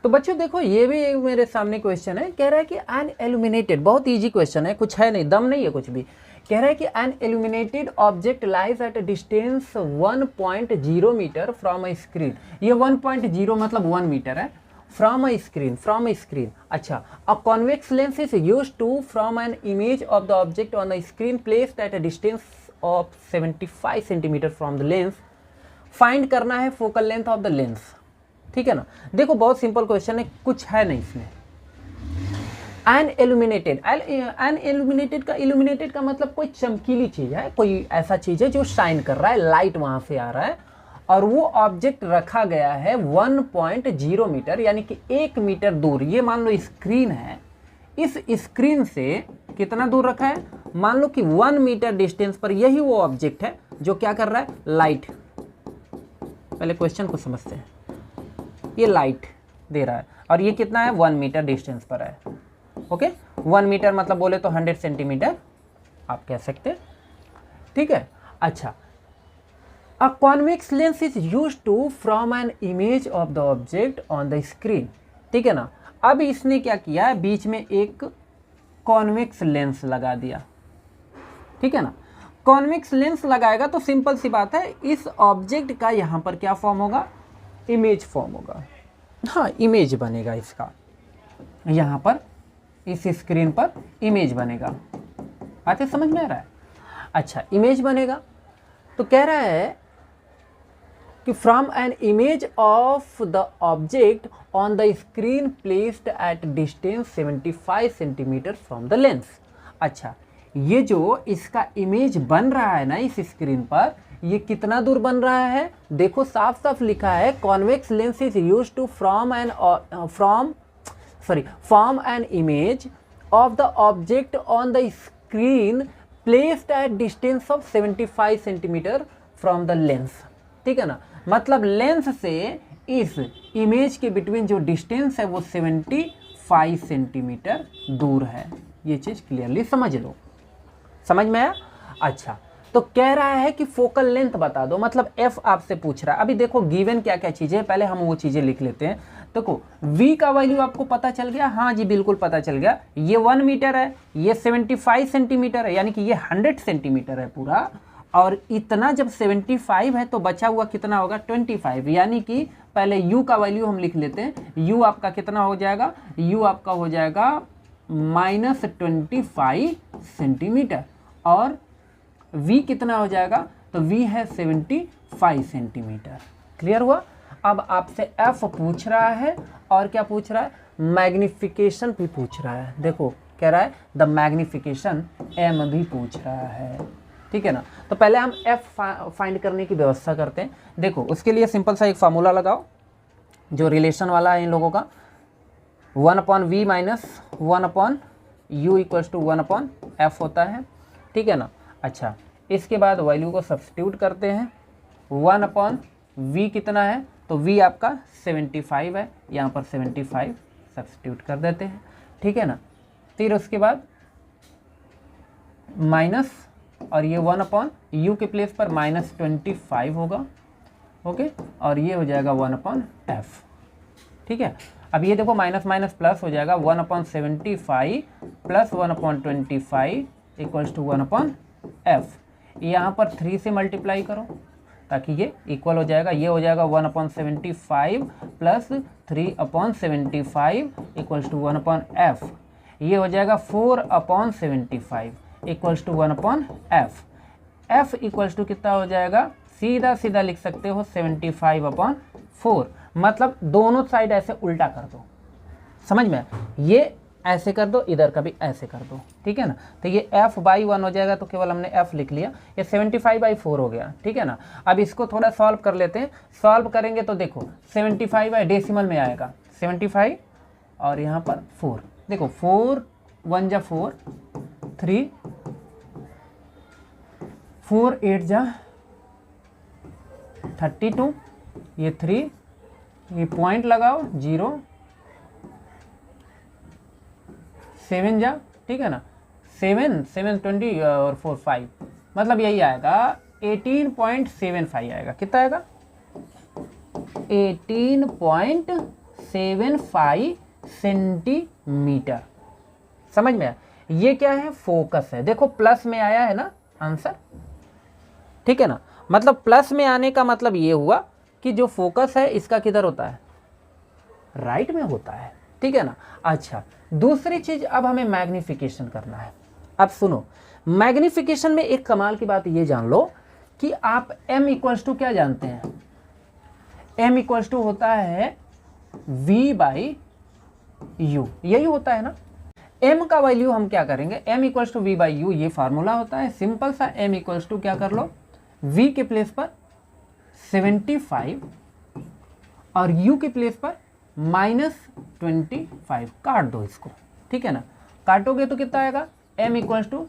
तो बच्चों देखो ये भी एक मेरे सामने क्वेश्चन है, कह रहा है कि एन इल्यूमिनेटेड, बहुत इजी क्वेश्चन है, कुछ है नहीं, दम नहीं है कुछ भी। कह रहा है कि an illuminated object lies at distance 1.0 metre from a screen. ये 1.0 मतलब 1 मीटर है। From a screen. अच्छा, a convex lens is use to from an image of the object on the screen placed at a distance of 75 centimetre from the lens. Find करना है focal length of the lens. ठीक है ना। देखो बहुत simple question है, कुछ है नहीं इसमें। एन इल्यूमिनेटेड का मतलब कोई चमकीली चीज है, कोई ऐसा चीज है जो शाइन कर रहा है, लाइट वहां से आ रहा है, और वो ऑब्जेक्ट रखा गया है 1.0 मीटर यानी कि 1 मीटर दूर। ये मान लो स्क्रीन है, इस स्क्रीन से कितना दूर रखा है, मान लो कि 1 मीटर डिस्टेंस पर यही वो ऑब्जेक्ट है जो क्या कर रहा है, लाइट। पहले क्वेश्चन को समझते हैं। ये लाइट दे रहा है और ये कितना है, 1 मीटर डिस्टेंस पर है। ओके, 1 मीटर मतलब बोले तो 100 सेंटीमीटर आप कह सकते हैं। ठीक है। अच्छा, a convex lens is use to from an image of the object on the screen. ठीक है ना। अब इसने क्या किया, बीच में एक कॉन्वेक्स लेंस लगा दिया। ठीक है ना। कॉन्वेक्स लेंस लगाएगा तो सिंपल सी बात है, इस ऑब्जेक्ट का यहां पर क्या फॉर्म होगा, इमेज फॉर्म होगा। हाँ, इमेज बनेगा इसका, यहाँ पर इस स्क्रीन पर इमेज बनेगा। बातें समझ में आ रहा है। अच्छा, इमेज बनेगा तो कह रहा है कि from an image of the object on the screen placed at distance 75 centimetre from the lens. अच्छा, ये जो इसका इमेज बन रहा है ना इस स्क्रीन पर, ये कितना दूर बन रहा है, देखो साफ साफ लिखा है, convex lens is use to form an image of the object on the screen placed at distance of 75 centimetre from the lens. ठीक है ना। मतलब लेंस से इस इमेज के बिटवीन जो डिस्टेंस है वो 75 सेंटीमीटर दूर है। ये चीज क्लियरली समझ लो, समझ में आया। अच्छा, तो कह रहा है कि फोकल लेंथ बता दो, मतलब एफ आपसे पूछ रहा है। अभी देखो गिवन क्या क्या चीजें है, पहले हम वो चीजें लिख लेते हैं। देखो v का वैल्यू आपको पता चल गया, हाँ जी बिल्कुल पता चल गया। ये 1 मीटर है, ये 75 सेंटीमीटर है, यानी कि ये 100 सेंटीमीटर है पूरा। और इतना जब 75 है तो बचा हुआ कितना होगा, 25, यानी कि पहले u का वैल्यू हम लिख लेते हैं। u आपका कितना हो जाएगा, u आपका हो जाएगा -25 सेंटीमीटर, और v कितना हो जाएगा, तो v है 75 सेंटीमीटर। क्लियर हुआ। अब आपसे f पूछ रहा है और क्या पूछ रहा है, मैग्निफिकेशन भी पूछ रहा है। देखो कह रहा है द मैग्निफिकेशन m भी पूछ रहा है। ठीक है ना। तो पहले हम f फाइंड करने की व्यवस्था करते हैं। देखो उसके लिए सिंपल सा एक फार्मूला लगाओ जो रिलेशन वाला है इन लोगों का, 1/v minus 1/u equals to 1/f होता है। ठीक है ना। अच्छा, इसके बाद वैल्यू को सब्स्टिट्यूट करते हैं। 1/v कितना है, तो v आपका 75 है, यहाँ पर 75 सब्स्टिट्यूट कर देते हैं। ठीक है ना। फिर उसके बाद माइनस, और ये 1/u के प्लेस पर -25 होगा। ओके, और ये हो जाएगा 1/f। ठीक है। अब ये देखो माइनस माइनस प्लस हो जाएगा, 1/75 प्लस 1/25 इक्वल्स टू 1/f। यहाँ पर 3 से मल्टीप्लाई करो ताकि ये इक्वल हो जाएगा। ये हो जाएगा 1/75 प्लस 3/75 इक्वल्स टू 1/f। ये हो जाएगा 4/75 equals to 1/f। f equals to कितना हो जाएगा, सीधा सीधा लिख सकते हो 75/4। मतलब दोनों साइड ऐसे उल्टा कर दो, समझ में। ये ऐसे कर दो, इधर का भी ऐसे कर दो। ठीक है ना। तो ये f/1 हो जाएगा, तो केवल हमने f लिख लिया। ये 75/4 हो गया। ठीक है ना। अब इसको थोड़ा सॉल्व कर लेते हैं। सॉल्व करेंगे तो देखो 75 है, डेसिमल में आएगा 75 और यहाँ पर 4। देखो 4 1 जा 4, 3 4 8 जा 32, ये 3, ये पॉइंट लगाओ 0, 7 जा, ठीक है ना, 7 7 20 और 4 5, मतलब यही आएगा 18.75 आएगा। कितना आएगा, 18.75 0.75 सेंटीमीटर। समझ में आया? ये क्या है? फोकस है। देखो प्लस में आया है ना आंसर, ठीक है ना। मतलब प्लस में आने का मतलब ये हुआ कि जो फोकस है इसका किधर होता है? राइट में होता है, ठीक है ना। अच्छा, दूसरी चीज अब हमें मैग्निफिकेशन करना है। अब सुनो, मैग्निफिकेशन में एक कमाल की बात ये जान लो कि आप m इक्वल्स टू क्या जानते हैं? m इक्वल्स टू होता है v बाई यू, यही होता है ना। m का वैल्यू हम क्या करेंगे? m equals to v by u, ये फार्मूला होता है सिंपल सा। m इक्वल्स टू क्या कर लो, v के प्लेस पर 75 और u के प्लेस पर -25, काट दो इसको, ठीक है ना। काटोगे तो कितना आएगा? m इक्वल्स टू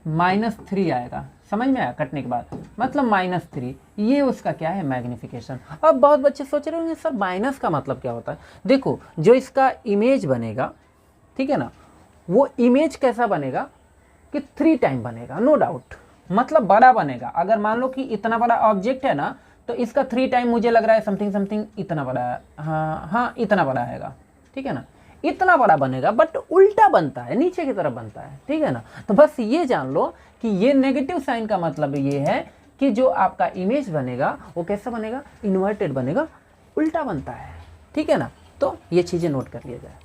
-3 आएगा। समझ में आया? कटने के बाद मतलब -3, ये उसका क्या है? मैग्निफिकेशन। अब बहुत बच्चे सोच रहे होंगे सर माइनस का मतलब क्या होता है? देखो जो इसका इमेज बनेगा, ठीक है ना, वो इमेज कैसा बनेगा कि 3 टाइम बनेगा, नो डाउट, मतलब बड़ा बनेगा। अगर मान लो कि इतना बड़ा ऑब्जेक्ट है ना, तो इसका 3 टाइम मुझे लग रहा है समथिंग समथिंग इतना बड़ा है। हाँ इतना बड़ा आएगा, ठीक है ना, इतना बड़ा बनेगा, बट उल्टा बनता है, नीचे की तरफ बनता है, ठीक है ना। तो बस ये जान लो कि ये नेगेटिव साइन का मतलब ये है कि जो आपका इमेज बनेगा वो कैसा बनेगा? इन्वर्टेड बनेगा, उल्टा बनता है, ठीक है ना। तो ये चीज़ें नोट कर लिया जाए।